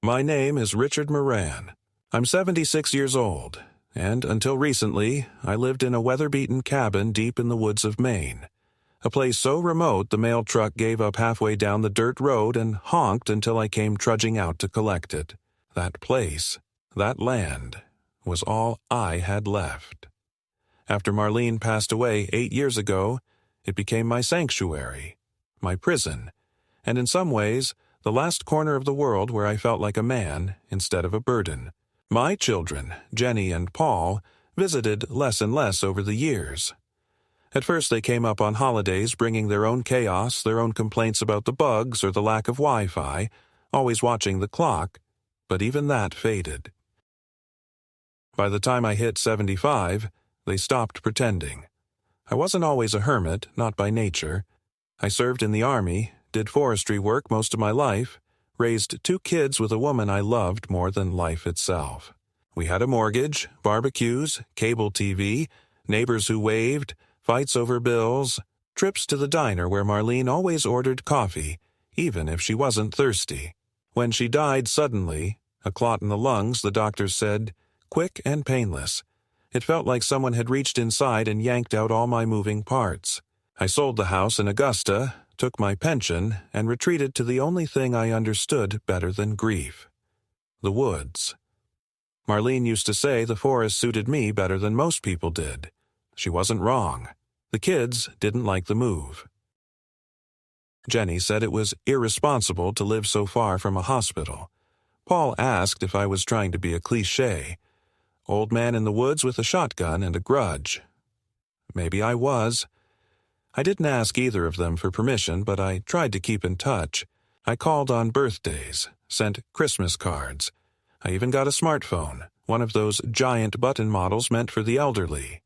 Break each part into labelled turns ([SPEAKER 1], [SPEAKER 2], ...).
[SPEAKER 1] My name is Richard Moran. I'm 76 years old, and until recently, I lived in a weather-beaten cabin deep in the woods of Maine. A place so remote the mail truck gave up halfway down the dirt road and honked until I came trudging out to collect it. That place, that land, was all I had left. After Marlene passed away 8 years ago, it became my sanctuary, my prison, and in some ways, the last corner of the world where I felt like a man instead of a burden. My children, Jenny and Paul, visited less and less over the years. At first they came up on holidays bringing their own chaos, their own complaints about the bugs or the lack of Wi-Fi, always watching the clock, but even that faded. By the time I hit 75, they stopped pretending. I wasn't always a hermit, not by nature. I served in the Army, did forestry work most of my life, raised 2 kids with a woman I loved more than life itself. We had a mortgage, barbecues, cable TV, neighbors who waved, fights over bills, trips to the diner where Marlene always ordered coffee, even if she wasn't thirsty. When she died suddenly, a clot in the lungs, the doctors said, quick and painless. It felt like someone had reached inside and yanked out all my moving parts. I sold the house in Augusta, took my pension, and retreated to the only thing I understood better than grief: the woods. Marlene used to say the forest suited me better than most people did. She wasn't wrong. The kids didn't like the move. Jenny said it was irresponsible to live so far from a hospital. Paul asked if I was trying to be a cliché. Old man in the woods with a shotgun and a grudge. Maybe I was. I didn't ask either of them for permission, but I tried to keep in touch. I called on birthdays, sent Christmas cards. I even got a smartphone, one of those giant button models meant for the elderly.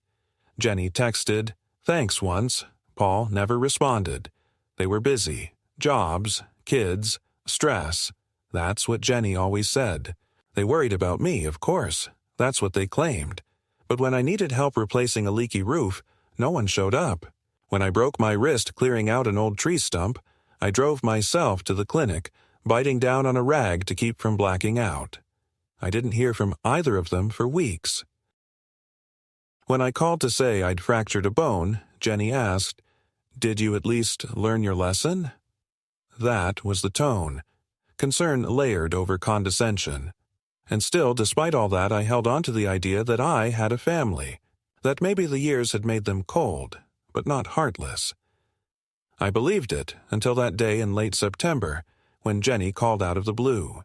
[SPEAKER 1] Jenny texted, "Thanks," once. Paul never responded. They were busy. Jobs, kids, stress. That's what Jenny always said. They worried about me, of course. That's what they claimed. But when I needed help replacing a leaky roof, no one showed up. When I broke my wrist clearing out an old tree stump, I drove myself to the clinic, biting down on a rag to keep from blacking out. I didn't hear from either of them for weeks. When I called to say I'd fractured a bone, Jenny asked, "Did you at least learn your lesson?" That was the tone. Concern layered over condescension. And still, despite all that, I held on to the idea that I had a family, that maybe the years had made them cold, but not heartless. I believed it until that day in late September, when Jenny called out of the blue.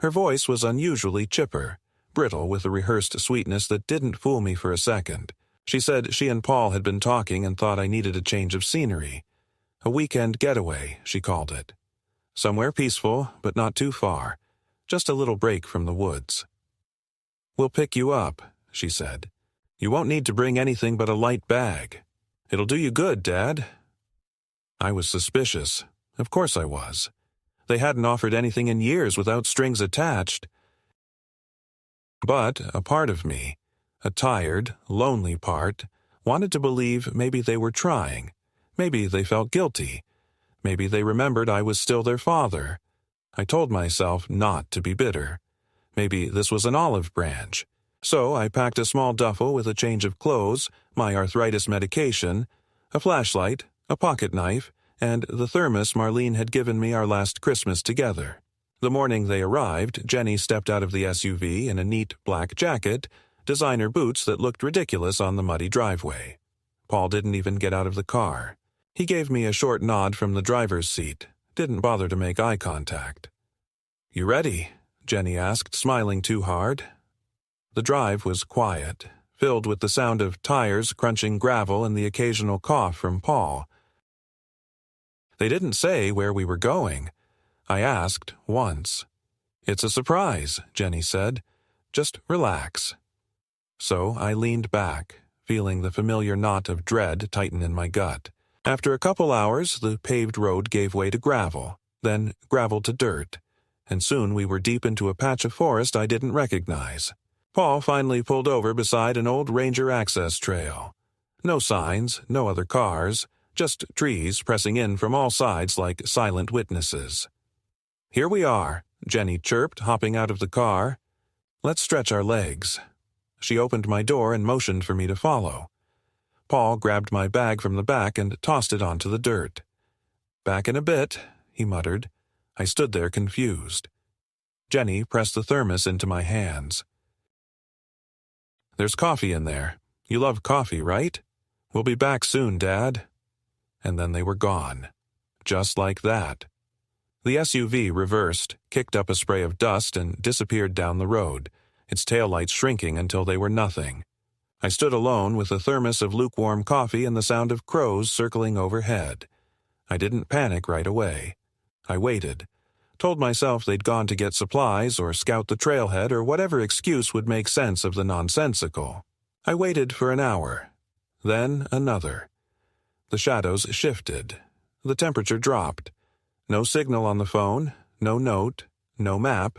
[SPEAKER 1] Her voice was unusually chipper, brittle with a rehearsed sweetness that didn't fool me for a second. She said she and Paul had been talking and thought I needed a change of scenery. A weekend getaway, she called it. Somewhere peaceful, but not too far. Just a little break from the woods. "We'll pick you up," she said. "You won't need to bring anything but a light bag. It'll do you good, Dad." I was suspicious. Of course I was. They hadn't offered anything in years without strings attached. But a part of me, a tired, lonely part, wanted to believe maybe they were trying. Maybe they felt guilty. Maybe they remembered I was still their father. I told myself not to be bitter. Maybe this was an olive branch. So I packed a small duffel with a change of clothes, my arthritis medication, a flashlight, a pocket knife, and the thermos Marlene had given me our last Christmas together. The morning they arrived, Jenny stepped out of the SUV in a neat black jacket, designer boots that looked ridiculous on the muddy driveway. Paul didn't even get out of the car. He gave me a short nod from the driver's seat, didn't bother to make eye contact. "You ready?" Jenny asked, smiling too hard. The drive was quiet, filled with the sound of tires crunching gravel and the occasional cough from Paul. They didn't say where we were going. I asked once. "It's a surprise," Jenny said. "Just relax." So I leaned back, feeling the familiar knot of dread tighten in my gut. After a couple hours, the paved road gave way to gravel, then gravel to dirt, and soon we were deep into a patch of forest I didn't recognize. Paul finally pulled over beside an old ranger access trail. No signs, no other cars, just trees pressing in from all sides like silent witnesses. "Here we are," Jenny chirped, hopping out of the car. "Let's stretch our legs." She opened my door and motioned for me to follow. Paul grabbed my bag from the back and tossed it onto the dirt. "Back in a bit," he muttered. I stood there confused. Jenny pressed the thermos into my hands. "There's coffee in there. You love coffee, right? We'll be back soon, Dad." And then they were gone. Just like that. The SUV reversed, kicked up a spray of dust, and disappeared down the road, its taillights shrinking until they were nothing. I stood alone with a thermos of lukewarm coffee and the sound of crows circling overhead. I didn't panic right away. I waited. Told myself they'd gone to get supplies or scout the trailhead or whatever excuse would make sense of the nonsensical. I waited for an hour. Then another. The shadows shifted. The temperature dropped. No signal on the phone, no note, no map.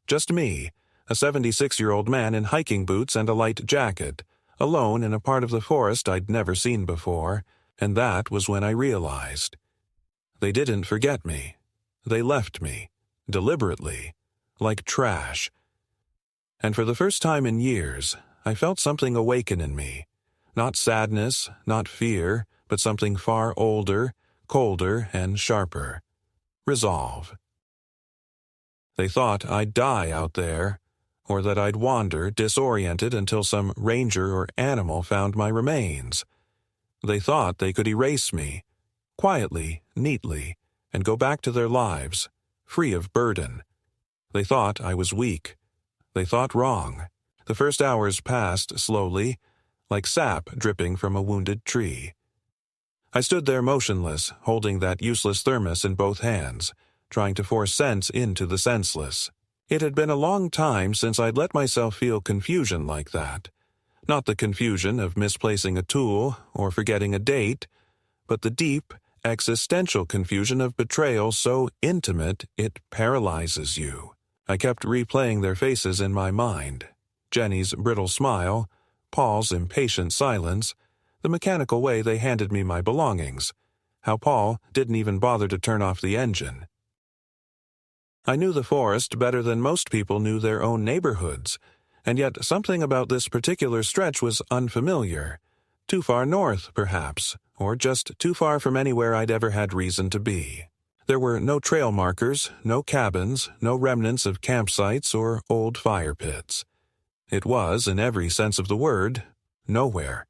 [SPEAKER 1] Just me, a 76-year-old man in hiking boots and a light jacket, alone in a part of the forest I'd never seen before, and that was when I realized. They didn't forget me. They left me, deliberately, like trash. And for the first time in years, I felt something awaken in me. Not sadness, not fear, but something far older, colder, and sharper. Resolve. They thought I'd die out there, or that I'd wander disoriented until some ranger or animal found my remains. They thought they could erase me, quietly, neatly, and go back to their lives, free of burden. They thought I was weak. They thought wrong. The first hours passed slowly, like sap dripping from a wounded tree. I stood there motionless, holding that useless thermos in both hands, trying to force sense into the senseless. It had been a long time since I'd let myself feel confusion like that. Not the confusion of misplacing a tool or forgetting a date, but the deep, existential confusion of betrayal so intimate it paralyzes you. I kept replaying their faces in my mind. Jenny's brittle smile, Paul's impatient silence, the mechanical way they handed me my belongings, how Paul didn't even bother to turn off the engine. I knew the forest better than most people knew their own neighborhoods, and yet something about this particular stretch was unfamiliar. Too far north, perhaps, or just too far from anywhere I'd ever had reason to be. There were no trail markers, no cabins, no remnants of campsites or old fire pits. It was, in every sense of the word, nowhere.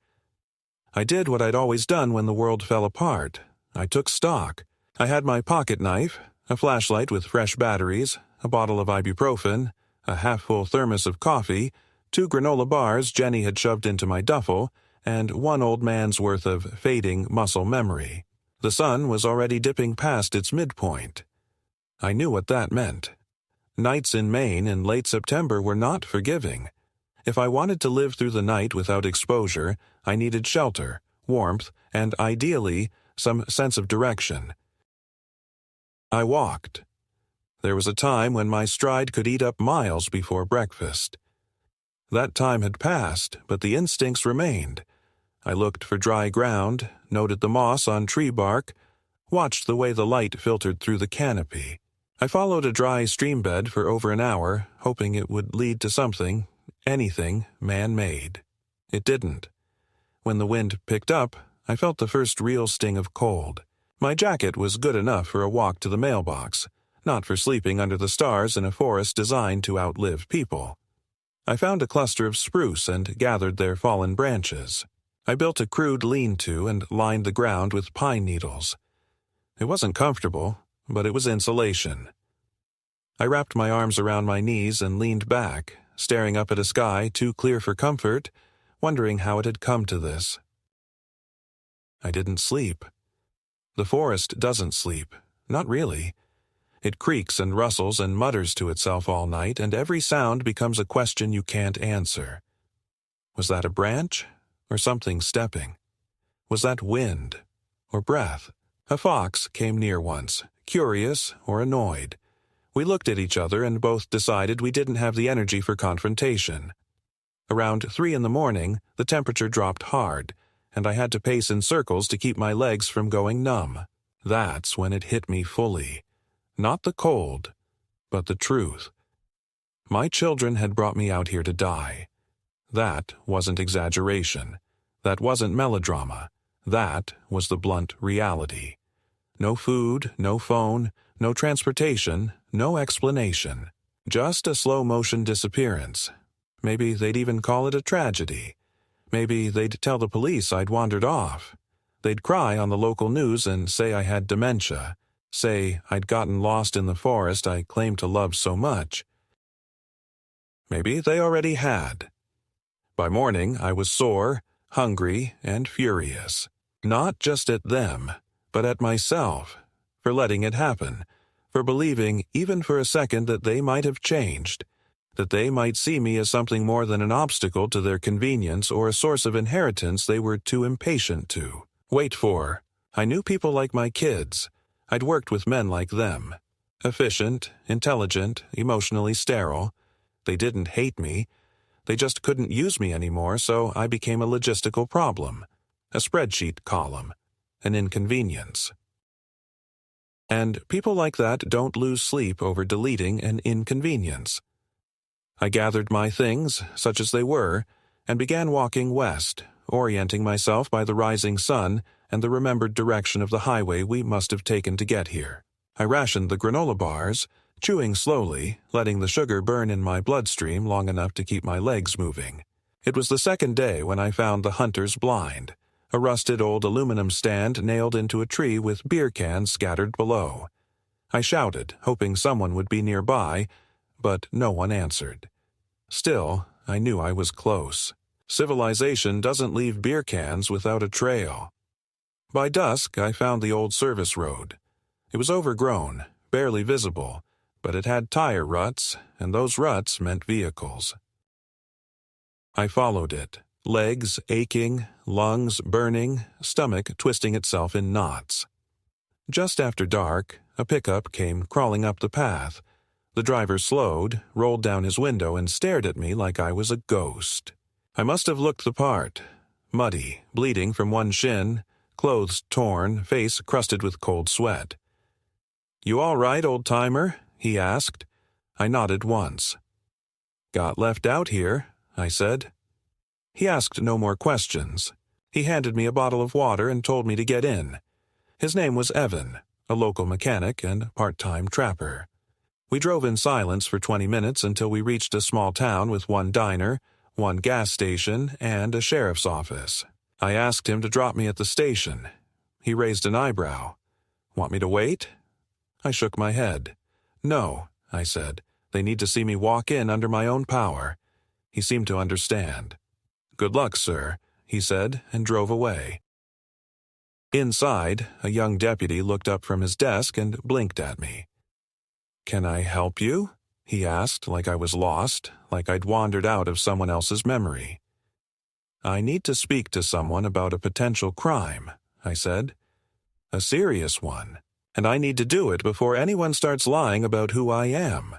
[SPEAKER 1] I did what I'd always done when the world fell apart. I took stock. I had my pocket knife, a flashlight with fresh batteries, a bottle of ibuprofen, a half-full thermos of coffee, 2 granola bars Jenny had shoved into my duffel, and 1 old man's worth of fading muscle memory. The sun was already dipping past its midpoint. I knew what that meant. Nights in Maine in late September were not forgiving. If I wanted to live through the night without exposure, I needed shelter, warmth, and ideally, some sense of direction. I walked. There was a time when my stride could eat up miles before breakfast. That time had passed, but the instincts remained. I looked for dry ground, noted the moss on tree bark, watched the way the light filtered through the canopy. I followed a dry stream bed for over an hour, hoping it would lead to something, anything, man-made. It didn't. When the wind picked up, I felt the first real sting of cold. My jacket was good enough for a walk to the mailbox, not for sleeping under the stars in a forest designed to outlive people. I found a cluster of spruce and gathered their fallen branches. I built a crude lean-to and lined the ground with pine needles. It wasn't comfortable, but it was insulation. I wrapped my arms around my knees and leaned back, staring up at a sky too clear for comfort, wondering how it had come to this. I didn't sleep. The forest doesn't sleep, not really. It creaks and rustles and mutters to itself all night, and every sound becomes a question you can't answer. Was that a branch, or something stepping? Was that wind, or breath? A fox came near once, curious or annoyed. We looked at each other and both decided we didn't have the energy for confrontation. Around 3 a.m, the temperature dropped hard, and I had to pace in circles to keep my legs from going numb. That's when it hit me fully. Not the cold, but the truth. My children had brought me out here to die. That wasn't exaggeration. That wasn't melodrama. That was the blunt reality. No food, no phone, no transportation, no explanation. Just a slow-motion disappearance. Maybe they'd even call it a tragedy. Maybe they'd tell the police I'd wandered off. They'd cry on the local news and say I had dementia. Say I'd gotten lost in the forest I claimed to love so much. Maybe they already had. By morning, I was sore, hungry, and furious. Not just at them, but at myself, for letting it happen, for believing, even for a second, that they might have changed, that they might see me as something more than an obstacle to their convenience or a source of inheritance they were too impatient to wait for. I knew people like my kids. I'd worked with men like them. Efficient, intelligent, emotionally sterile. They didn't hate me. They just couldn't use me anymore, so I became a logistical problem, a spreadsheet column, an inconvenience. And people like that don't lose sleep over deleting an inconvenience. I gathered my things, such as they were, and began walking west, orienting myself by the rising sun and the remembered direction of the highway we must have taken to get here. I rationed the granola bars, chewing slowly, letting the sugar burn in my bloodstream long enough to keep my legs moving. It was the second day when I found the hunter's blind, a rusted old aluminum stand nailed into a tree with beer cans scattered below. I shouted, hoping someone would be nearby, but no one answered. Still, I knew I was close. Civilization doesn't leave beer cans without a trail. By dusk, I found the old service road. It was overgrown, barely visible, but it had tire ruts, and those ruts meant vehicles. I followed it, legs aching, lungs burning, stomach twisting itself in knots. Just after dark, a pickup came crawling up the path. The driver slowed, rolled down his window, and stared at me like I was a ghost. I must have looked the part. Muddy, bleeding from one shin, clothes torn, face crusted with cold sweat. "You all right, old-timer?" he asked. I nodded once. "Got left out here," I said. He asked no more questions. He handed me a bottle of water and told me to get in. His name was Evan, a local mechanic and part-time trapper. We drove in silence for 20 minutes until we reached a small town with one diner, one gas station, and a sheriff's office. I asked him to drop me at the station. He raised an eyebrow. "Want me to wait?" I shook my head. "No," I said. "They need to see me walk in under my own power." He seemed to understand. "Good luck, sir," he said, and drove away. Inside, a young deputy looked up from his desk and blinked at me. "Can I help you?" he asked, like I was lost, like I'd wandered out of someone else's memory. "I need to speak to someone about a potential crime," I said. "A serious one. And I need to do it before anyone starts lying about who I am."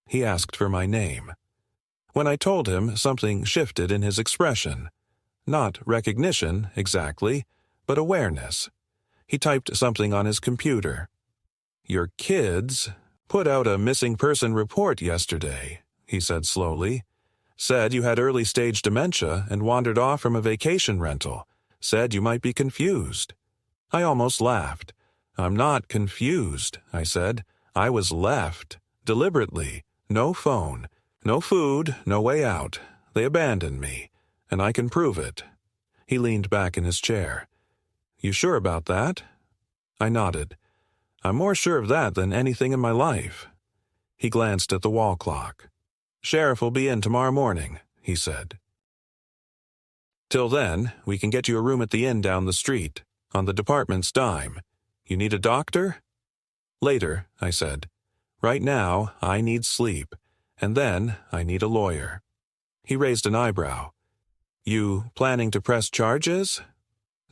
[SPEAKER 1] He asked for my name. When I told him, something shifted in his expression. Not recognition, exactly, but awareness. He typed something on his computer. "Your kids put out a missing person report yesterday," he said slowly. "Said you had early-stage dementia and wandered off from a vacation rental. Said you might be confused." I almost laughed. "I'm not confused," I said. "I was left. Deliberately. No phone. No food. No way out. They abandoned me. And I can prove it." He leaned back in his chair. "You sure about that?" I nodded. "I'm more sure of that than anything in my life." He glanced at the wall clock. "Sheriff will be in tomorrow morning," he said. "Till then, we can get you a room at the inn down the street, on the department's dime. You need a doctor?" "Later," I said. "Right now, I need sleep, and then I need a lawyer." He raised an eyebrow. "You planning to press charges?"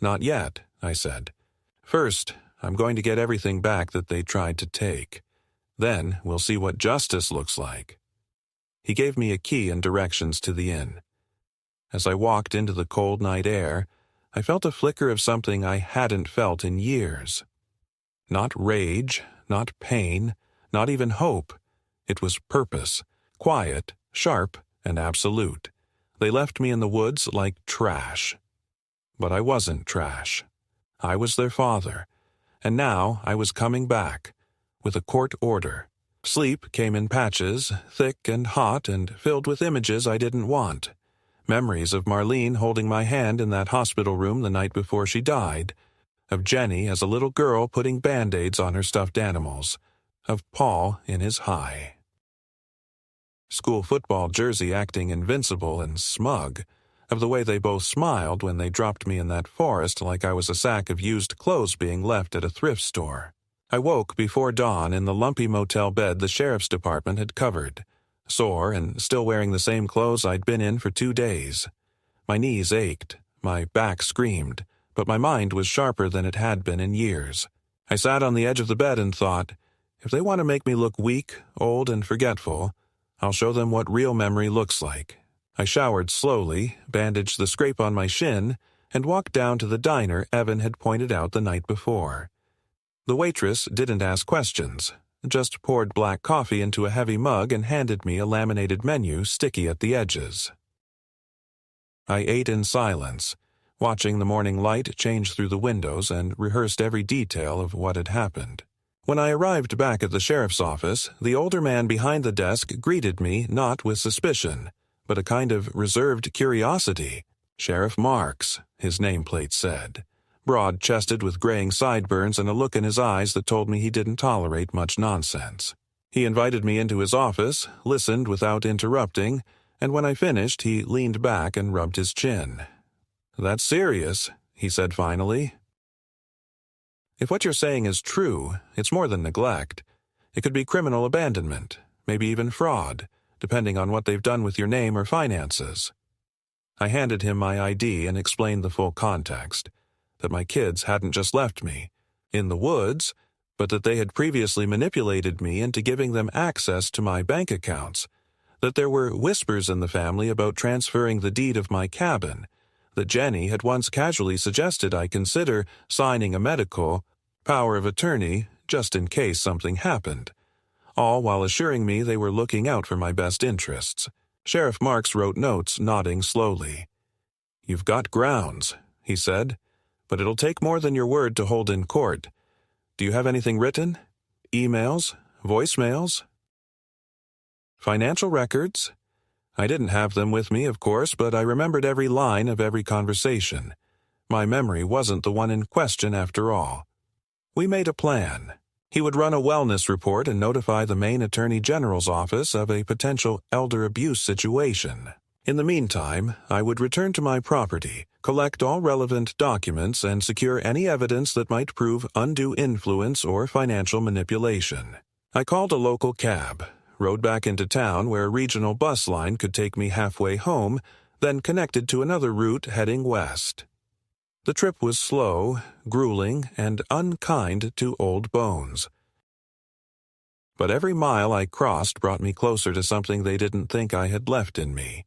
[SPEAKER 1] "Not yet," I said. "First, I'm going to get everything back that they tried to take. Then we'll see what justice looks like." He gave me a key and directions to the inn. As I walked into the cold night air, I felt a flicker of something I hadn't felt in years. Not rage, not pain, not even hope, It was purpose, quiet, sharp, and absolute. They left me in the woods like trash. But I wasn't trash. I was their father, and now I was coming back, with a court order. Sleep came in patches, thick and hot and filled with images I didn't want. Memories of Marlene holding my hand in that hospital room the night before she died, of Jenny as a little girl putting Band-Aids on her stuffed animals, of Paul in his high. School football jersey acting invincible and smug, of the way they both smiled when they dropped me in that forest like I was a sack of used clothes being left at a thrift store. I woke before dawn in the lumpy motel bed the sheriff's department had covered, sore and still wearing the same clothes I'd been in for 2 days. My knees ached, my back screamed, but my mind was sharper than it had been in years. I sat on the edge of the bed and thought, if they want to make me look weak, old, and forgetful, I'll show them what real memory looks like. I showered slowly, bandaged the scrape on my shin, and walked down to the diner Evan had pointed out the night before. The waitress didn't ask questions, just poured black coffee into a heavy mug and handed me a laminated menu sticky at the edges. I ate in silence, watching the morning light change through the windows, and rehearsed every detail of what had happened. When I arrived back at the sheriff's office, the older man behind the desk greeted me not with suspicion, but a kind of reserved curiosity. Sheriff Marks, his nameplate said, broad-chested with graying sideburns and a look in his eyes that told me he didn't tolerate much nonsense. He invited me into his office, listened without interrupting, and when I finished, he leaned back and rubbed his chin. "That's serious," he said finally. "If what you're saying is true, it's more than neglect. It could be criminal abandonment, maybe even fraud, depending on what they've done with your name or finances." I handed him my ID and explained the full context, that my kids hadn't just left me in the woods, but that they had previously manipulated me into giving them access to my bank accounts, that there were whispers in the family about transferring the deed of my cabin, that Jenny had once casually suggested I consider signing a medical power of attorney just in case something happened, all while assuring me they were looking out for my best interests. Sheriff Marks wrote notes, nodding slowly. "You've got grounds," he said, "but it'll take more than your word to hold in court. Do you have anything written? Emails? Voicemails? Financial records?" I didn't have them with me, of course, but I remembered every line of every conversation. My memory wasn't the one in question after all. We made a plan. He would run a wellness report and notify the Maine Attorney General's office of a potential elder abuse situation. In the meantime, I would return to my property, collect all relevant documents, and secure any evidence that might prove undue influence or financial manipulation. I called a local cab, rode back into town where a regional bus line could take me halfway home, then connected to another route heading west. The trip was slow, grueling, and unkind to old bones. But every mile I crossed brought me closer to something they didn't think I had left in me.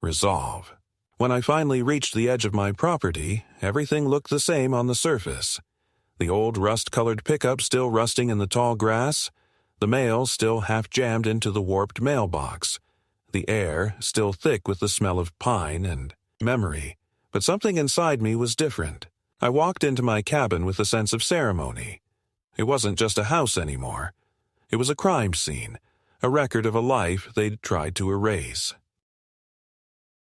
[SPEAKER 1] Resolve. When I finally reached the edge of my property, everything looked the same on the surface. The old rust-colored pickup still rusting in the tall grass, the mail still half-jammed into the warped mailbox, the air still thick with the smell of pine and memory. But something inside me was different. I walked into my cabin with a sense of ceremony. It wasn't just a house anymore. It was a crime scene, a record of a life they'd tried to erase.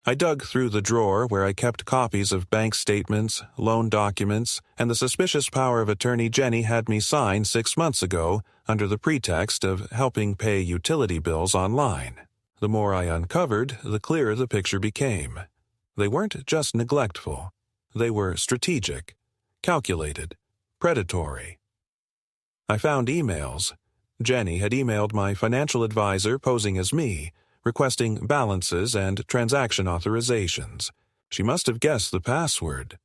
[SPEAKER 1] I dug through the drawer where I kept copies of bank statements, loan documents, and the suspicious power of attorney Jenny had me sign 6 months ago under the pretext of helping pay utility bills online. The more I uncovered, the clearer the picture became. They weren't just neglectful. They were strategic, calculated, predatory. I found emails. Jenny had emailed my financial advisor posing as me, requesting balances and transaction authorizations. She must have guessed the password.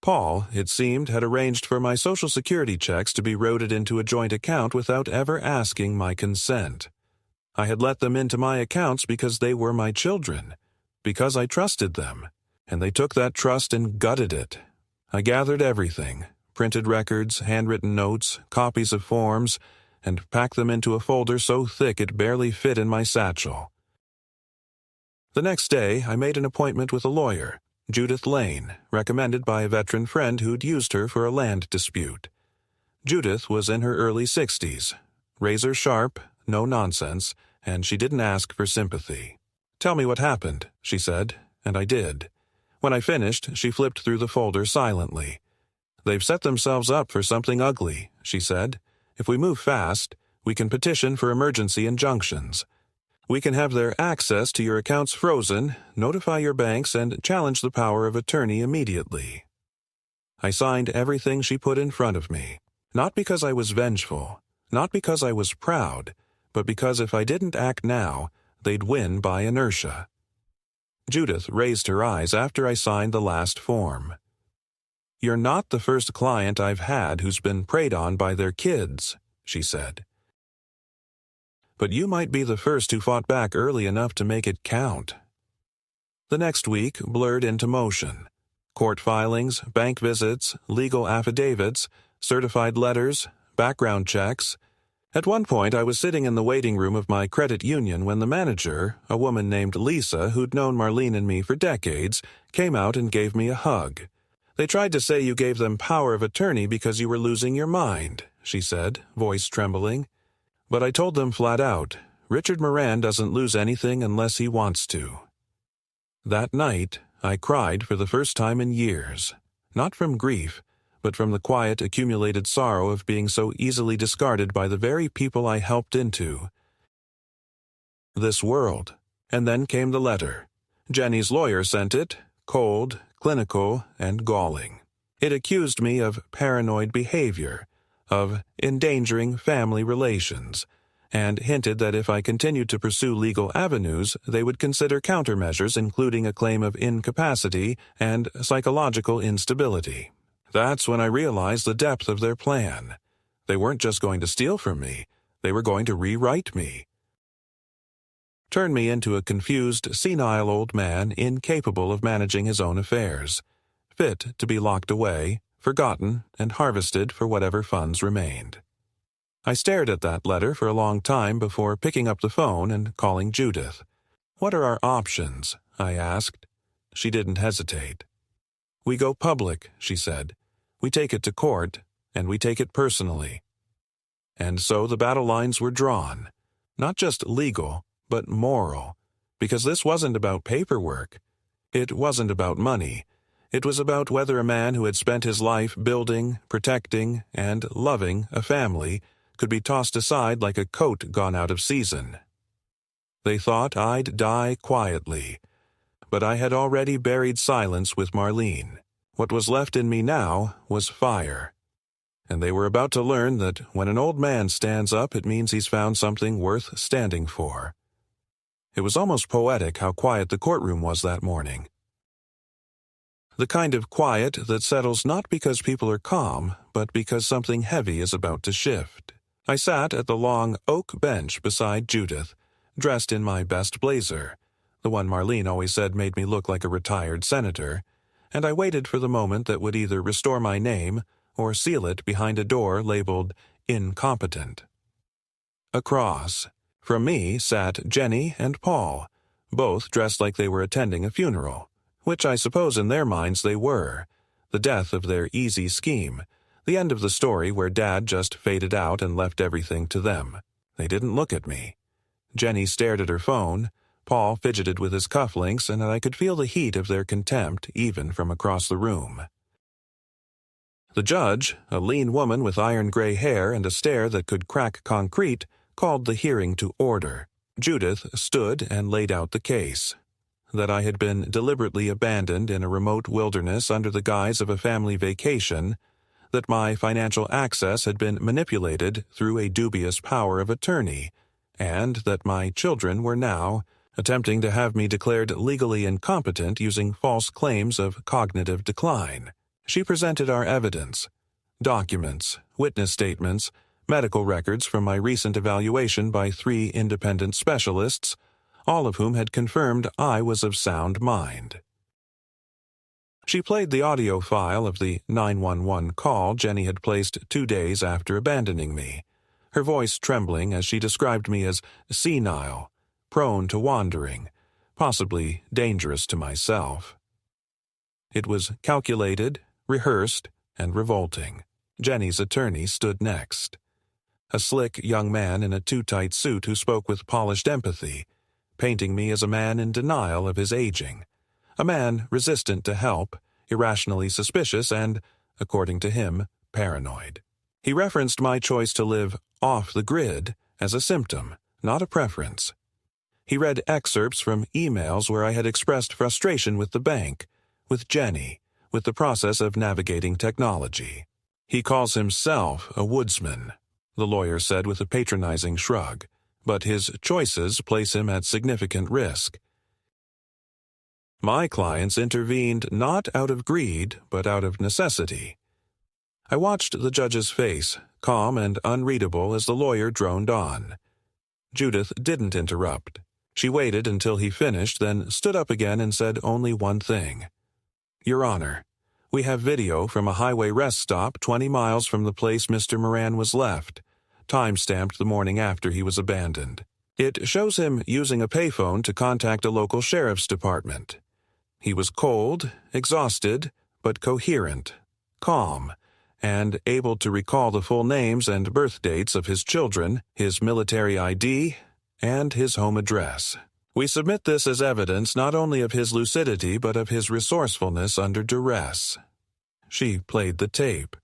[SPEAKER 1] Paul, it seemed, had arranged for my Social Security checks to be routed into a joint account without ever asking my consent. I had let them into my accounts because they were my children, because I trusted them, and they took that trust and gutted it. I gathered everything, printed records, handwritten notes, copies of forms, and packed them into a folder so thick it barely fit in my satchel. The next day, I made an appointment with a lawyer, Judith Lane, recommended by a veteran friend who'd used her for a land dispute. Judith was in her early 60s, razor sharp, no nonsense, and she didn't ask for sympathy. "Tell me what happened," she said, and I did. When I finished, she flipped through the folder silently. "They've set themselves up for something ugly," she said. "If we move fast, we can petition for emergency injunctions. We can have their access to your accounts frozen, notify your banks, and challenge the power of attorney immediately." I signed everything she put in front of me, not because I was vengeful, not because I was proud, but because if I didn't act now, they'd win by inertia. Judith raised her eyes after I signed the last form. "You're not the first client I've had who's been preyed on by their kids," she said. "But you might be the first who fought back early enough to make it count." The next week blurred into motion. Court filings, bank visits, legal affidavits, certified letters, background checks. At one point, I was sitting in the waiting room of my credit union when the manager, a woman named Lisa who'd known Marlene and me for decades, came out and gave me a hug. "They tried to say you gave them power of attorney because you were losing your mind," she said, voice trembling. "But I told them flat out, Richard Moran doesn't lose anything unless he wants to." That night, I cried for the first time in years, not from grief, but from the quiet, accumulated sorrow of being so easily discarded by the very people I helped into this world. And then came the letter. Jenny's lawyer sent it, cold, clinical, and galling. It accused me of paranoid behavior, of endangering family relations, and hinted that if I continued to pursue legal avenues, they would consider countermeasures including a claim of incapacity and psychological instability. That's when I realized the depth of their plan. They weren't just going to steal from me, they were going to rewrite me. Turn me into a confused, senile old man incapable of managing his own affairs, fit to be locked away, forgotten, and harvested for whatever funds remained. I stared at that letter for a long time before picking up the phone and calling Judith. "What are our options?" I asked. She didn't hesitate. "We go public," she said. "We take it to court, and we take it personally." And so the battle lines were drawn. Not just legal, but moral. Because this wasn't about paperwork. It wasn't about money. It was about whether a man who had spent his life building, protecting, and loving a family could be tossed aside like a coat gone out of season. They thought I'd die quietly, but I had already buried silence with Marlene. What was left in me now was fire. And they were about to learn that when an old man stands up, it means he's found something worth standing for. It was almost poetic how quiet the courtroom was that morning. The kind of quiet that settles not because people are calm, but because something heavy is about to shift. I sat at the long oak bench beside Judith, dressed in my best blazer, the one Marlene always said made me look like a retired senator, and I waited for the moment that would either restore my name or seal it behind a door labeled incompetent. Across from me sat Jenny and Paul, both dressed like they were attending a funeral, which I suppose in their minds they were, the death of their easy scheme, the end of the story where Dad just faded out and left everything to them. They didn't look at me. Jenny stared at her phone, Paul fidgeted with his cufflinks, and I could feel the heat of their contempt even from across the room. The judge, a lean woman with iron-gray hair and a stare that could crack concrete, called the hearing to order. Judith stood and laid out the case. That I had been deliberately abandoned in a remote wilderness under the guise of a family vacation, that my financial access had been manipulated through a dubious power of attorney, and that my children were now attempting to have me declared legally incompetent using false claims of cognitive decline. She presented our evidence, documents, witness statements, medical records from my recent evaluation by 3 independent specialists, all of whom had confirmed I was of sound mind. She played the audio file of the 911 call Jenny had placed 2 days after abandoning me. her voice trembling as she described me as senile, prone to wandering, possibly dangerous to myself. It was calculated, rehearsed, and revolting. Jenny's attorney stood next. A slick young man in a too-tight suit who spoke with polished empathy, painting me as a man in denial of his aging, a man resistant to help, irrationally suspicious and, according to him, paranoid. He referenced my choice to live off the grid as a symptom, not a preference. He read excerpts from emails where I had expressed frustration with the bank, with Jenny, with the process of navigating technology. He calls himself a woodsman, the lawyer said with a patronizing shrug, but his choices place him at significant risk. My clients intervened not out of greed, but out of necessity. I watched the judge's face, calm and unreadable as the lawyer droned on. Judith didn't interrupt. She waited until he finished, then stood up again and said only one thing. "Your Honor, we have video from a highway rest stop 20 miles from the place Mr. Moran was left, time-stamped the morning after he was abandoned. It shows him using a payphone to contact a local sheriff's department. He was cold, exhausted, but coherent, calm, and able to recall the full names and birth dates of his children, his military ID, and his home address. We submit this as evidence not only of his lucidity but of his resourcefulness under duress." She played the tape.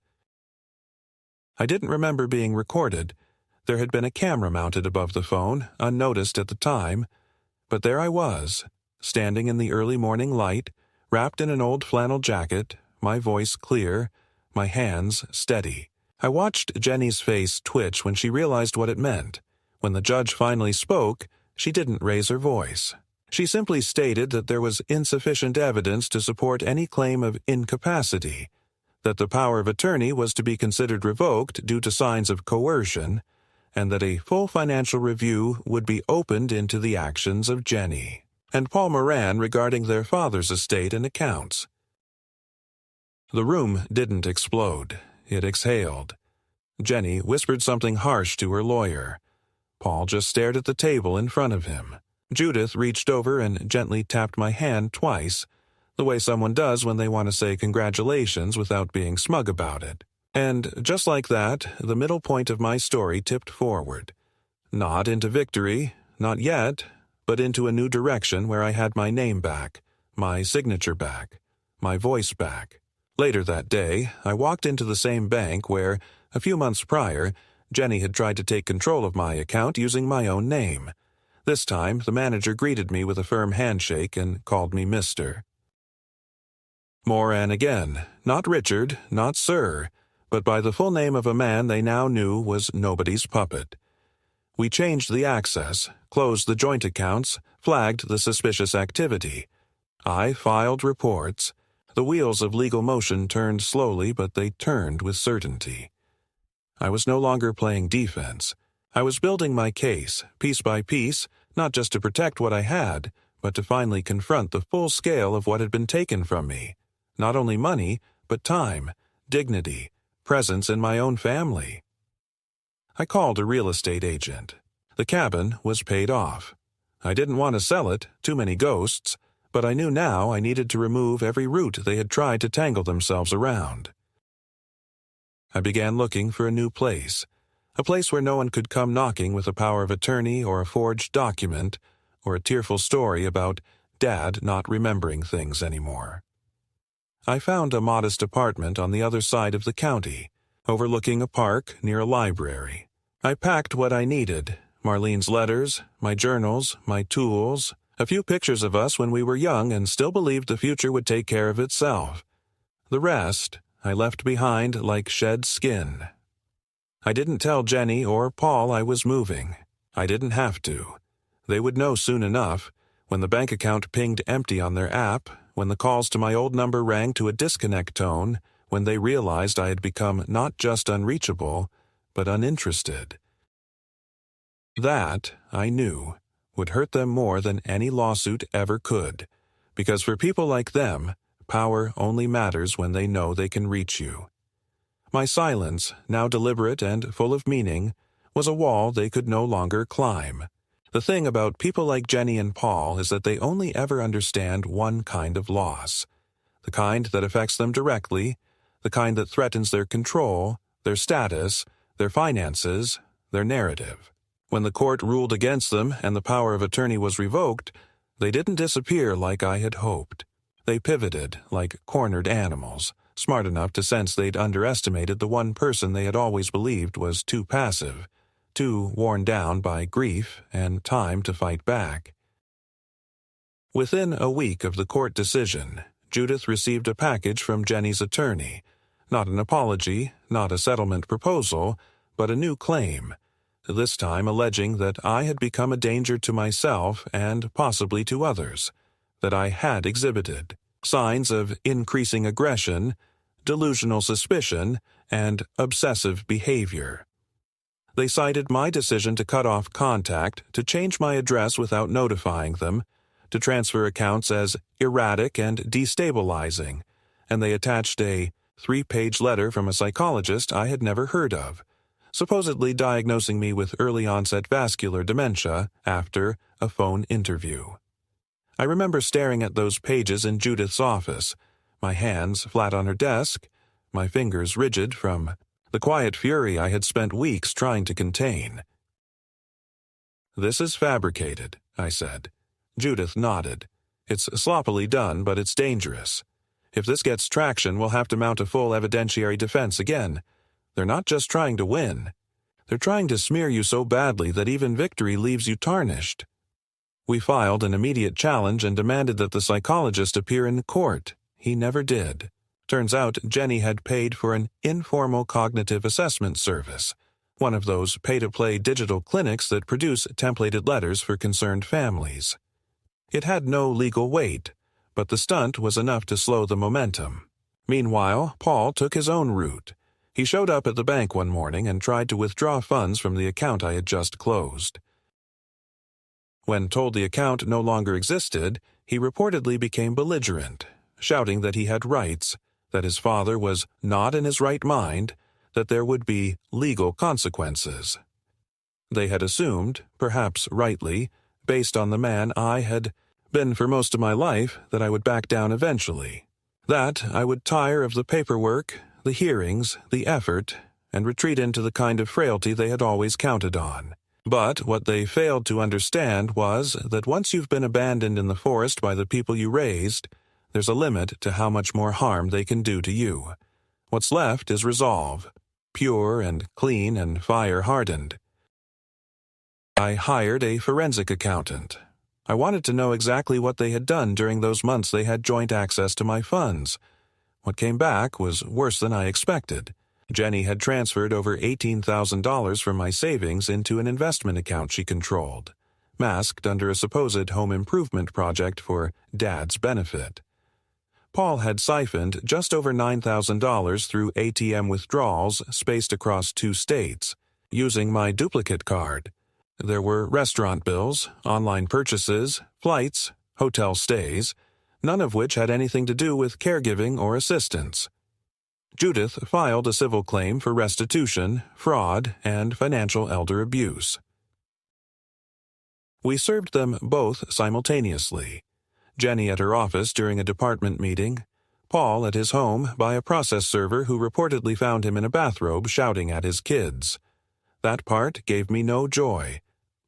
[SPEAKER 1] I didn't remember being recorded. There had been a camera mounted above the phone, unnoticed at the time, but there I was, standing in the early morning light, wrapped in an old flannel jacket, my voice clear, my hands steady. I watched Jenny's face twitch when she realized what it meant. When the judge finally spoke, she didn't raise her voice. She simply stated that there was insufficient evidence to support any claim of incapacity, that the power of attorney was to be considered revoked due to signs of coercion, and that a full financial review would be opened into the actions of Jenny and Paul Moran regarding their father's estate and accounts. The room didn't explode. It exhaled. Jenny whispered something harsh to her lawyer. Paul just stared at the table in front of him. Judith reached over and gently tapped my hand twice, the way someone does when they want to say congratulations without being smug about it. And just like that, the middle point of my story tipped forward. Not into victory, not yet, but into a new direction where I had my name back, my signature back, my voice back. Later that day, I walked into the same bank where, a few months prior, Jenny had tried to take control of my account using my own name. This time, the manager greeted me with a firm handshake and called me Mr. Moran again, not Richard, not Sir, but by the full name of a man they now knew was nobody's puppet. We changed the access, closed the joint accounts, flagged the suspicious activity. I filed reports. The wheels of legal motion turned slowly, but they turned with certainty. I was no longer playing defense. I was building my case, piece by piece, not just to protect what I had, but to finally confront the full scale of what had been taken from me. Not only money, but time, dignity, presence in my own family. I called a real estate agent. The cabin was paid off. I didn't want to sell it, too many ghosts, but I knew now I needed to remove every root they had tried to tangle themselves around. I began looking for a new place, a place where no one could come knocking with a power of attorney or a forged document or a tearful story about Dad not remembering things anymore. I found a modest apartment on the other side of the county, overlooking a park near a library. I packed what I needed, Marlene's letters, my journals, my tools, a few pictures of us when we were young and still believed the future would take care of itself. The rest I left behind like shed skin. I didn't tell Jenny or Paul I was moving. I didn't have to. They would know soon enough, when the bank account pinged empty on their app, when the calls to my old number rang to a disconnect tone, when they realized I had become not just unreachable, but uninterested. That, I knew, would hurt them more than any lawsuit ever could, because for people like them, power only matters when they know they can reach you. My silence, now deliberate and full of meaning, was a wall they could no longer climb. The thing about people like Jenny and Paul is that they only ever understand one kind of loss. The kind that affects them directly, the kind that threatens their control, their status, their finances, their narrative. When the court ruled against them and the power of attorney was revoked, they didn't disappear like I had hoped. They pivoted like cornered animals, smart enough to sense they'd underestimated the one person they had always believed was too passive, too worn down by grief and time to fight back. Within a week of the court decision, Judith received a package from Jenny's attorney. Not an apology, not a settlement proposal, but a new claim, this time alleging that I had become a danger to myself and possibly to others, that I had exhibited signs of increasing aggression, delusional suspicion, and obsessive behavior. They cited my decision to cut off contact, to change my address without notifying them, to transfer accounts as erratic and destabilizing, and they attached a 3-page letter from a psychologist I had never heard of, supposedly diagnosing me with early-onset vascular dementia after a phone interview. I remember staring at those pages in Judith's office, my hands flat on her desk, my fingers rigid from the quiet fury I had spent weeks trying to contain. "This is fabricated," I said. Judith nodded. "It's sloppily done, but it's dangerous. If this gets traction, we'll have to mount a full evidentiary defense again. They're not just trying to win. They're trying to smear you so badly that even victory leaves you tarnished." We filed an immediate challenge and demanded that the psychologist appear in court. He never did. Turns out Jenny had paid for an informal cognitive assessment service, one of those pay-to-play digital clinics that produce templated letters for concerned families. It had no legal weight, but the stunt was enough to slow the momentum. Meanwhile, Paul took his own route. He showed up at the bank one morning and tried to withdraw funds from the account I had just closed. When told the account no longer existed, he reportedly became belligerent, shouting that he had rights, that his father was not in his right mind, that there would be legal consequences. They had assumed, perhaps rightly, based on the man I had been for most of my life, that I would back down eventually, that I would tire of the paperwork, the hearings, the effort, and retreat into the kind of frailty they had always counted on. But what they failed to understand was that once you've been abandoned in the forest by the people you raised, there's a limit to how much more harm they can do to you. What's left is resolve, pure and clean and fire-hardened. I hired a forensic accountant. I wanted to know exactly what they had done during those months they had joint access to my funds. What came back was worse than I expected. Jenny had transferred over $18,000 from my savings into an investment account she controlled, masked under a supposed home improvement project for Dad's benefit. Paul had siphoned just over $9,000 through ATM withdrawals spaced across 2 states, using my duplicate card. There were restaurant bills, online purchases, flights, hotel stays, none of which had anything to do with caregiving or assistance. Judith filed a civil claim for restitution, fraud, and financial elder abuse. We served them both simultaneously. Jenny at her office during a department meeting, Paul at his home by a process server who reportedly found him in a bathrobe shouting at his kids. That part gave me no joy,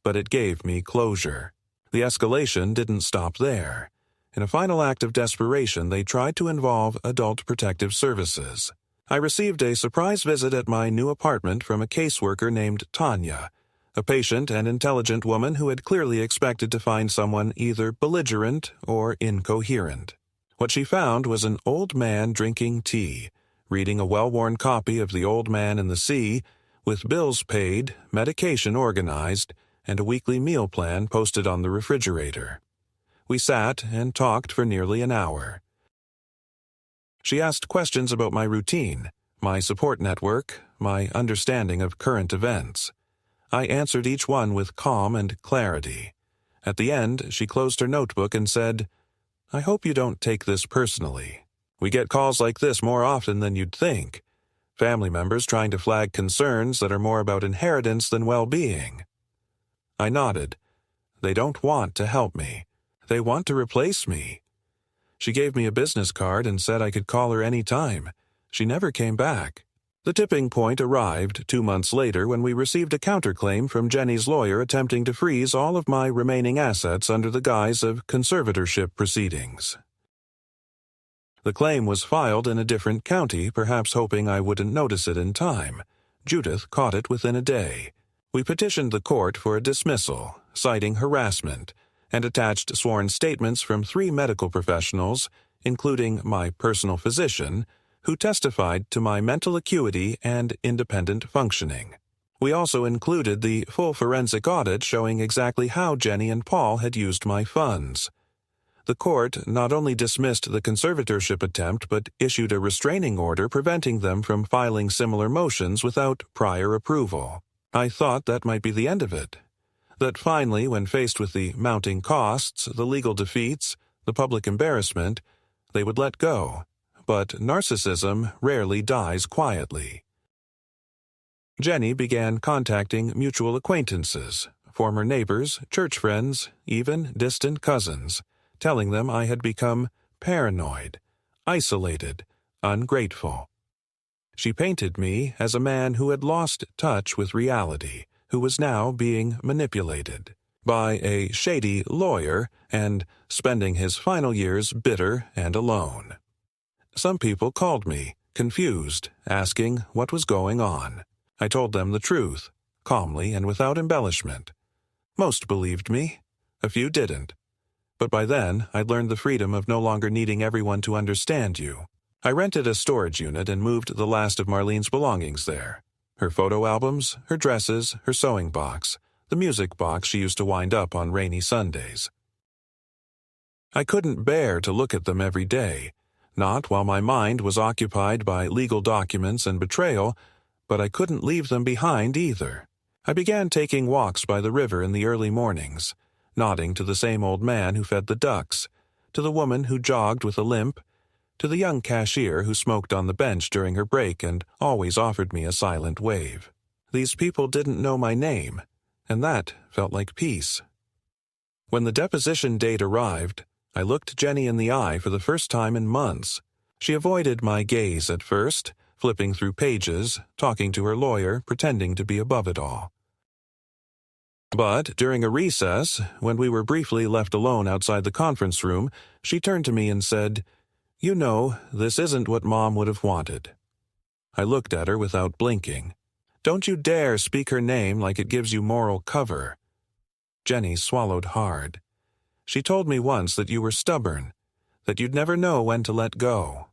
[SPEAKER 1] but it gave me closure. The escalation didn't stop there. In a final act of desperation, they tried to involve Adult Protective Services. I received a surprise visit at my new apartment from a caseworker named Tanya, a patient and intelligent woman who had clearly expected to find someone either belligerent or incoherent. What she found was an old man drinking tea, reading a well-worn copy of The Old Man and the Sea, with bills paid, medication organized, and a weekly meal plan posted on the refrigerator. We sat and talked for nearly an hour. She asked questions about my routine, my support network, my understanding of current events. I answered each one with calm and clarity. At the end, she closed her notebook and said, "I hope you don't take this personally. We get calls like this more often than you'd think. Family members trying to flag concerns that are more about inheritance than well-being. I nodded. They don't want to help me. They want to replace me. She gave me a business card and said I could call her any time. She never came back. The tipping point arrived 2 months later when we received a counterclaim from Jenny's lawyer attempting to freeze all of my remaining assets under the guise of conservatorship proceedings. The claim was filed in a different county, perhaps hoping I wouldn't notice it in time. Judith caught it within a day. We petitioned the court for a dismissal, citing harassment, and attached sworn statements from 3 medical professionals, including my personal physician, who testified to my mental acuity and independent functioning. We also included the full forensic audit showing exactly how Jenny and Paul had used my funds. The court not only dismissed the conservatorship attempt but issued a restraining order preventing them from filing similar motions without prior approval. I thought that might be the end of it. That finally, when faced with the mounting costs, the legal defeats, the public embarrassment, they would let go. But narcissism rarely dies quietly. Jenny began contacting mutual acquaintances, former neighbors, church friends, even distant cousins, telling them I had become paranoid, isolated, ungrateful. She painted me as a man who had lost touch with reality, who was now being manipulated by a shady lawyer and spending his final years bitter and alone. Some people called me, confused, asking what was going on. I told them the truth, calmly and without embellishment. Most believed me. A few didn't. But by then, I'd learned the freedom of no longer needing everyone to understand you. I rented a storage unit and moved the last of Marlene's belongings there. Her photo albums, her dresses, her sewing box, the music box she used to wind up on rainy Sundays. I couldn't bear to look at them every day, not while my mind was occupied by legal documents and betrayal, but I couldn't leave them behind either. I began taking walks by the river in the early mornings, nodding to the same old man who fed the ducks, to the woman who jogged with a limp, to the young cashier who smoked on the bench during her break and always offered me a silent wave. These people didn't know my name, and that felt like peace. When the deposition date arrived, I looked Jenny in the eye for the first time in months. She avoided my gaze at first, flipping through pages, talking to her lawyer, pretending to be above it all. But during a recess, when we were briefly left alone outside the conference room, she turned to me and said, "You know, this isn't what Mom would have wanted." I looked at her without blinking. "Don't you dare speak her name like it gives you moral cover." Jenny swallowed hard. "She told me once that you were stubborn, that you'd never know when to let go."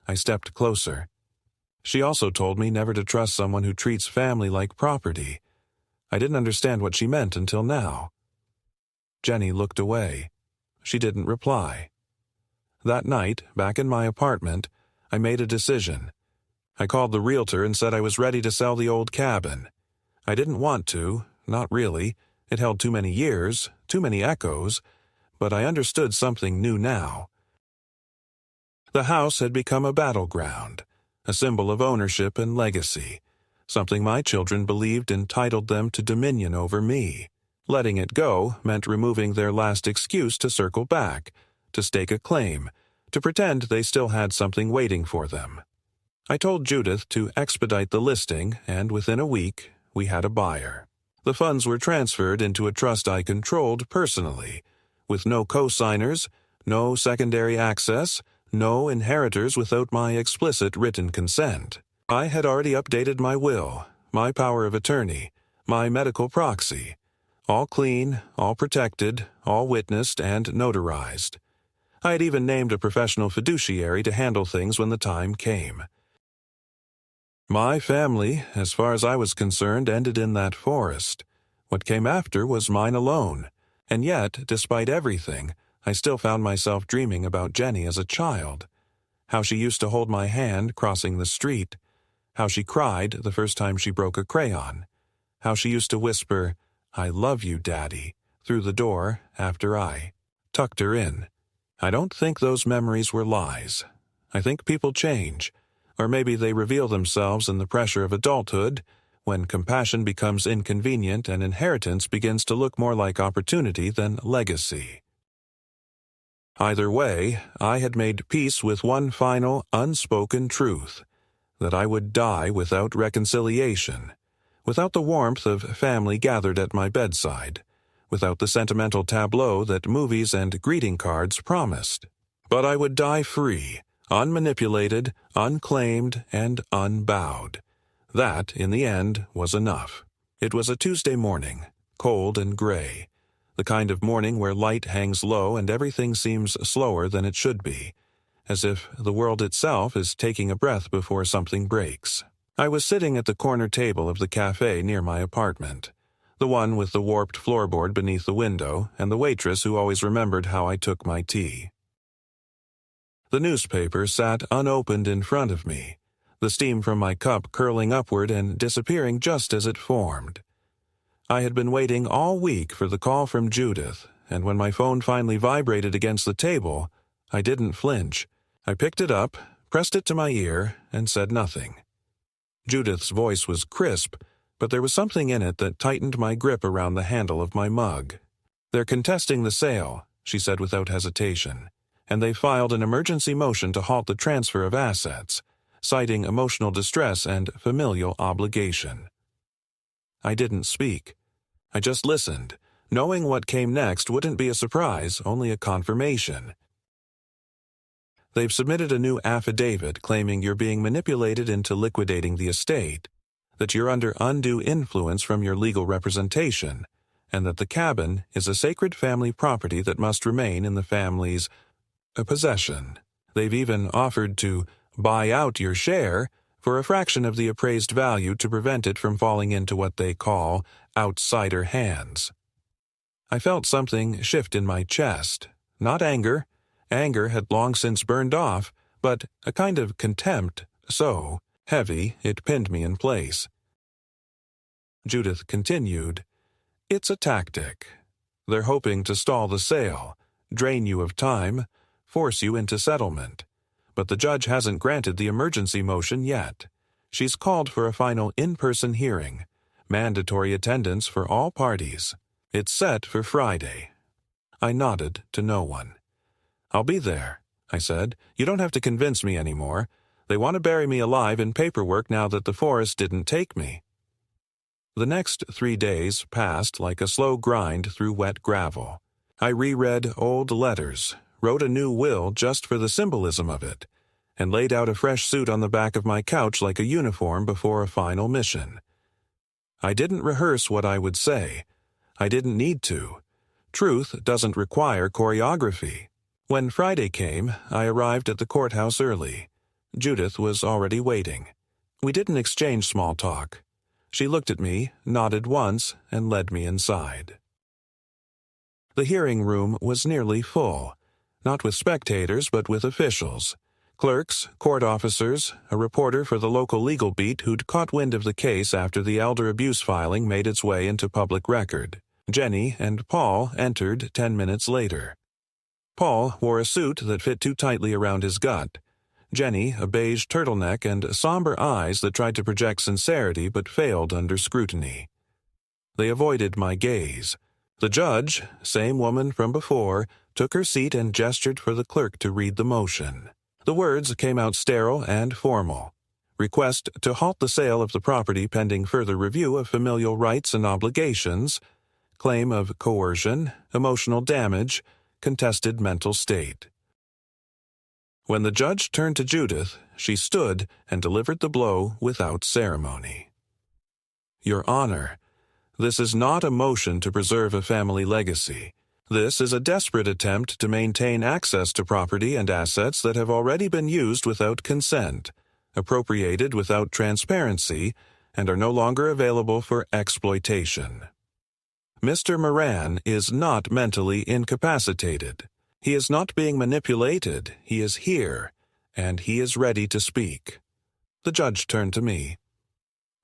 [SPEAKER 1] I stepped closer. She also told me never to trust someone who treats family like property. I didn't understand what she meant until now. Jenny looked away. She didn't reply. That night, back in my apartment, I made a decision. I called the realtor and said I was ready to sell the old cabin. I didn't want to, not really. It held too many years, too many echoes, but I understood something new now. The house had become a battleground, a symbol of ownership and legacy, something my children believed entitled them to dominion over me. Letting it go meant removing their last excuse to circle back, to stake a claim, to pretend they still had something waiting for them. I told Judith to expedite the listing, and within a week, we had a buyer. The funds were transferred into a trust I controlled personally, with no co-signers, no secondary access, no inheritors without my explicit written consent. I had already updated my will, my power of attorney, my medical proxy. All clean, all protected, all witnessed and notarized. I had even named a professional fiduciary to handle things when the time came. My family, as far as I was concerned, ended in that forest. What came after was mine alone, and yet, despite everything, I still found myself dreaming about Jenny as a child. How she used to hold my hand crossing the street. How she cried the first time she broke a crayon. How she used to whisper, "I love you, Daddy," through the door after I tucked her in. I don't think those memories were lies. I think people change. Or maybe they reveal themselves in the pressure of adulthood, when compassion becomes inconvenient and inheritance begins to look more like opportunity than legacy. Either way, I had made peace with one final, unspoken truth, that I would die without reconciliation, without the warmth of family gathered at my bedside, without the sentimental tableau that movies and greeting cards promised. But I would die free, unmanipulated, unclaimed, and unbowed. That, in the end, was enough. It was a Tuesday morning, cold and gray, the kind of morning where light hangs low and everything seems slower than it should be, as if the world itself is taking a breath before something breaks. I was sitting at the corner table of the cafe near my apartment, the one with the warped floorboard beneath the window and the waitress who always remembered how I took my tea. The newspaper sat unopened in front of me, the steam from my cup curling upward and disappearing just as it formed. I had been waiting all week for the call from Judith, and when my phone finally vibrated against the table, I didn't flinch. I picked it up, pressed it to my ear, and said nothing. Judith's voice was crisp, but there was something in it that tightened my grip around the handle of my mug. "They're contesting the sale," she said without hesitation, "and they filed an emergency motion to halt the transfer of assets, citing emotional distress and familial obligation." I didn't speak. I just listened, knowing what came next wouldn't be a surprise, only a confirmation. "They've submitted a new affidavit claiming you're being manipulated into liquidating the estate, that you're under undue influence from your legal representation, and that the cabin is a sacred family property that must remain in the family's possession. They've even offered to buy out your share for a fraction of the appraised value to prevent it from falling into what they call outsider hands." I felt something shift in my chest. Not anger. Anger had long since burned off, but a kind of contempt, so heavy it pinned me in place. Judith continued, "It's a tactic. They're hoping to stall the sale, drain you of time, force you into settlement. But the judge hasn't granted the emergency motion yet. She's called for a final in-person hearing, mandatory attendance for all parties. It's set for Friday." I nodded to no one. "I'll be there," I said. "You don't have to convince me anymore. They want to bury me alive in paperwork now that the forest didn't take me." The next 3 days passed like a slow grind through wet gravel. I reread old letters, wrote a new will just for the symbolism of it, and laid out a fresh suit on the back of my couch like a uniform before a final mission. I didn't rehearse what I would say. I didn't need to. Truth doesn't require choreography. When Friday came, I arrived at the courthouse early. Judith was already waiting. We didn't exchange small talk. She looked at me, nodded once, and led me inside. The hearing room was nearly full. Not with spectators, but with officials. Clerks, court officers, a reporter for the local legal beat who'd caught wind of the case after the elder abuse filing made its way into public record. Jenny and Paul entered 10 minutes later. Paul wore a suit that fit too tightly around his gut. Jenny, a beige turtleneck and somber eyes that tried to project sincerity but failed under scrutiny. They avoided my gaze. The judge, same woman from before, took her seat and gestured for the clerk to read the motion. The words came out sterile and formal. Request to halt the sale of the property pending further review of familial rights and obligations, claim of coercion, emotional damage, contested mental state. When the judge turned to Judith, she stood and delivered the blow without ceremony. "Your Honor, this is not a motion to preserve a family legacy. This is a desperate attempt to maintain access to property and assets that have already been used without consent, appropriated without transparency, and are no longer available for exploitation. Mr. Moran is not mentally incapacitated. He is not being manipulated. He is here, and he is ready to speak." The judge turned to me.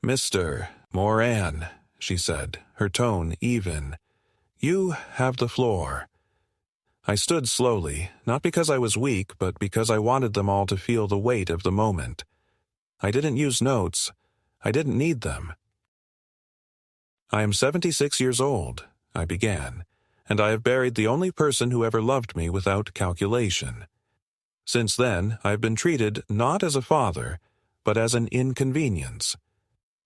[SPEAKER 1] "Mr. Moran," she said, her tone even, "you have the floor." I stood slowly, not because I was weak, but because I wanted them all to feel the weight of the moment. I didn't use notes. I didn't need them. I am 76 years old, I began, and I have buried the only person who ever loved me without calculation. Since then, I have been treated not as a father, but as an inconvenience.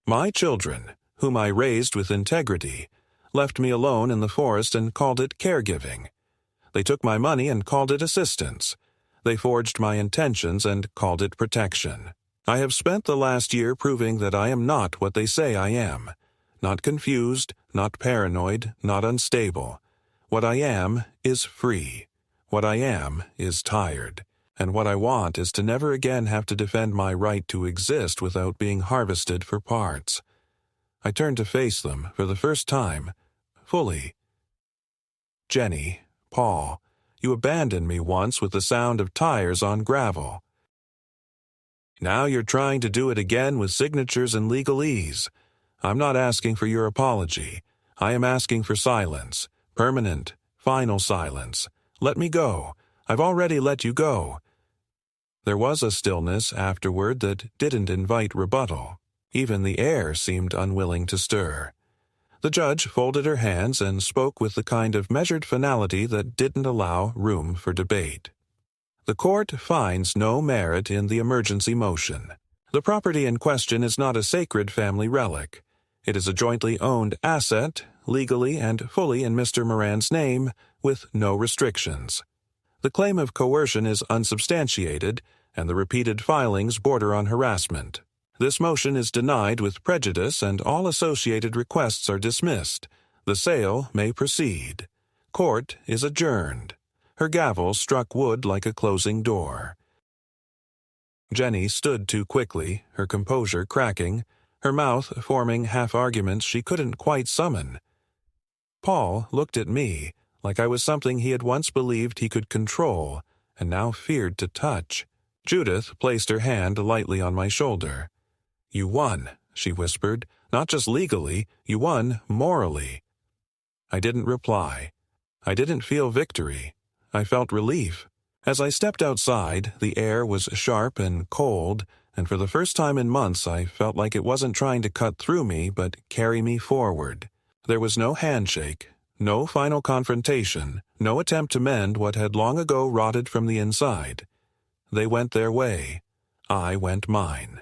[SPEAKER 1] My children, whom I raised with integrity, left me alone in the forest and called it caregiving. They took my money and called it assistance. They forged my intentions and called it protection. I have spent the last year proving that I am not what they say I am. Not confused, not paranoid, not unstable. What I am is free. What I am is tired. And what I want is to never again have to defend my right to exist without being harvested for parts. I turned to face them for the first time, fully. Jenny, Paul, you abandoned me once with the sound of tires on gravel. Now you're trying to do it again with signatures and legalese. I'm not asking for your apology. I am asking for silence. Permanent, final silence. Let me go. I've already let you go. There was a stillness afterward that didn't invite rebuttal. Even the air seemed unwilling to stir. The judge folded her hands and spoke with the kind of measured finality that didn't allow room for debate. The court finds no merit in the emergency motion. The property in question is not a sacred family relic. It is a jointly owned asset, legally and fully in Mr. Moran's name, with no restrictions. The claim of coercion is unsubstantiated, and the repeated filings border on harassment. This motion is denied with prejudice and all associated requests are dismissed. The sale may proceed. Court is adjourned. Her gavel struck wood like a closing door. Jenny stood too quickly, her composure cracking, her mouth forming half-arguments she couldn't quite summon. Paul looked at me like I was something he had once believed he could control and now feared to touch. Judith placed her hand lightly on my shoulder. "You won," she whispered. "Not just legally, you won morally." I didn't reply. I didn't feel victory. I felt relief. As I stepped outside, the air was sharp and cold, and for the first time in months I felt like it wasn't trying to cut through me but carry me forward. There was no handshake, no final confrontation, no attempt to mend what had long ago rotted from the inside. They went their way. I went mine.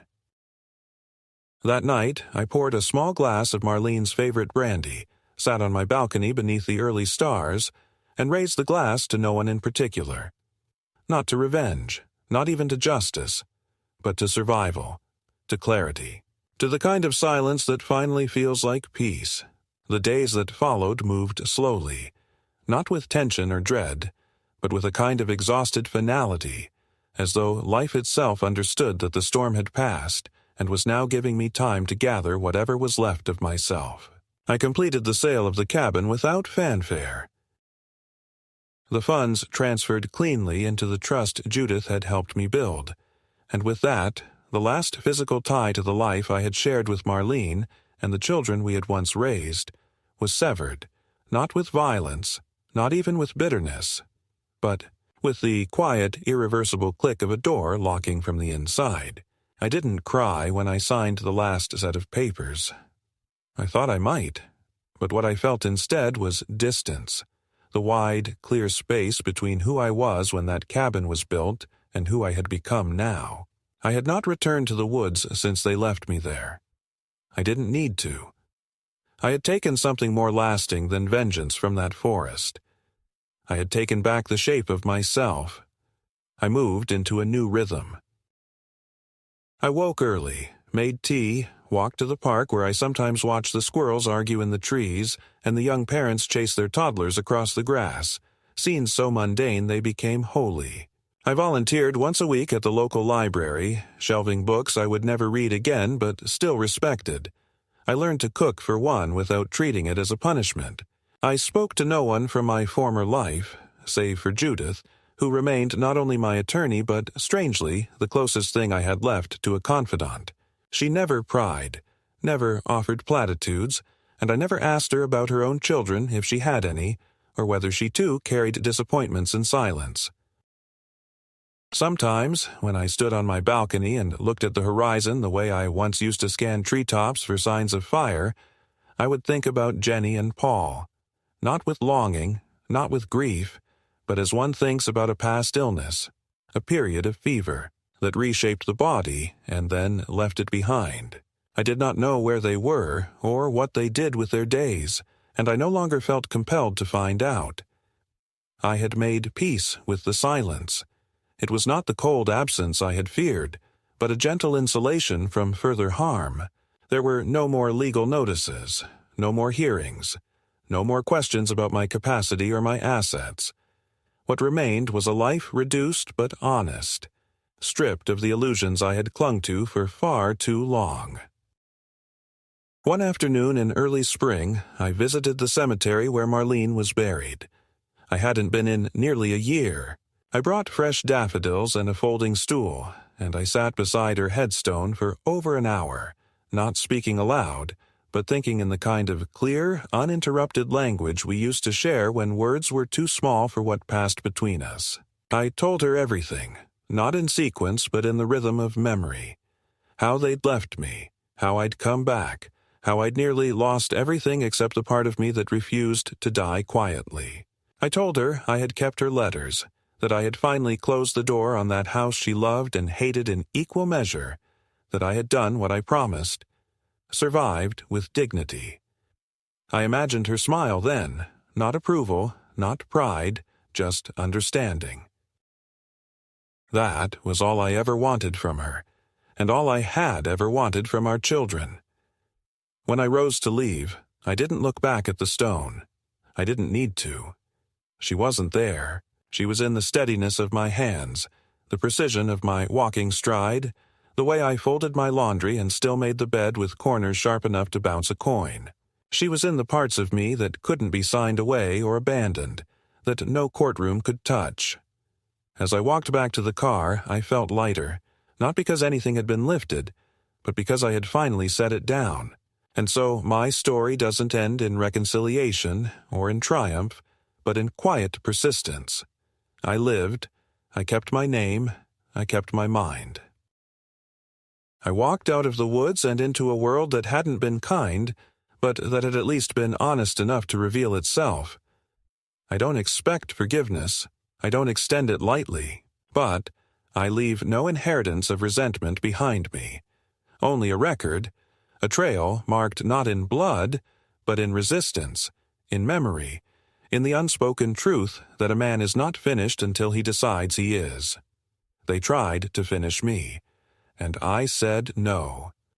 [SPEAKER 1] That night, I poured a small glass of Marlene's favorite brandy, sat on my balcony beneath the early stars, and raised the glass to no one in particular. Not to revenge, not even to justice, but to survival, to clarity, to the kind of silence that finally feels like peace. The days that followed moved slowly, not with tension or dread, but with a kind of exhausted finality, as though life itself understood that the storm had passed and was now giving me time to gather whatever was left of myself. I completed the sale of the cabin without fanfare. The funds transferred cleanly into the trust Judith had helped me build, and with that, the last physical tie to the life I had shared with Marlene and the children we had once raised was severed, not with violence, not even with bitterness, but with the quiet, irreversible click of a door locking from the inside. I didn't cry when I signed the last set of papers. I thought I might, but what I felt instead was distance, the wide, clear space between who I was when that cabin was built and who I had become now. I had not returned to the woods since they left me there. I didn't need to. I had taken something more lasting than vengeance from that forest. I had taken back the shape of myself. I moved into a new rhythm. I woke early, made tea, walked to the park where I sometimes watched the squirrels argue in the trees and the young parents chase their toddlers across the grass, scenes so mundane they became holy. I volunteered once a week at the local library, shelving books I would never read again but still respected. I learned to cook for one without treating it as a punishment. I spoke to no one from my former life, save for Judith, who remained not only my attorney but, strangely, the closest thing I had left to a confidant. She never pried, never offered platitudes, and I never asked her about her own children if she had any, or whether she too carried disappointments in silence. Sometimes, when I stood on my balcony and looked at the horizon the way I once used to scan treetops for signs of fire, I would think about Jenny and Paul, not with longing, not with grief, but as one thinks about a past illness, a period of fever that reshaped the body and then left it behind. I did not know where they were or what they did with their days, and I no longer felt compelled to find out. I had made peace with the silence. It was not the cold absence I had feared, but a gentle insulation from further harm. There were no more legal notices, no more hearings, no more questions about my capacity or my assets. What remained was a life reduced but honest, stripped of the illusions I had clung to for far too long. One afternoon in early spring, I visited the cemetery where Marlene was buried. I hadn't been in nearly a year. I brought fresh daffodils and a folding stool, and I sat beside her headstone for over an hour, not speaking aloud, but thinking in the kind of clear, uninterrupted language we used to share when words were too small for what passed between us. I told her everything, not in sequence but in the rhythm of memory. How they'd left me, how I'd come back, how I'd nearly lost everything except the part of me that refused to die quietly. I told her I had kept her letters, that I had finally closed the door on that house she loved and hated in equal measure, that I had done what I promised, survived with dignity. I imagined her smile then, not approval, not pride, just understanding. That was all I ever wanted from her, and all I had ever wanted from our children. When I rose to leave, I didn't look back at the stone. I didn't need to. She wasn't there. She was in the steadiness of my hands, the precision of my walking stride, the way I folded my laundry and still made the bed with corners sharp enough to bounce a coin. She was in the parts of me that couldn't be signed away or abandoned, that no courtroom could touch. As I walked back to the car, I felt lighter, not because anything had been lifted, but because I had finally set it down. And so my story doesn't end in reconciliation or in triumph, but in quiet persistence. I lived, I kept my name, I kept my mind. I walked out of the woods and into a world that hadn't been kind, but that had at least been honest enough to reveal itself. I don't expect forgiveness, I don't extend it lightly, but I leave no inheritance of resentment behind me. Only a record, a trail marked not in blood, but in resistance, in memory, in the unspoken truth that a man is not finished until he decides he is. They tried to finish me, and I said no.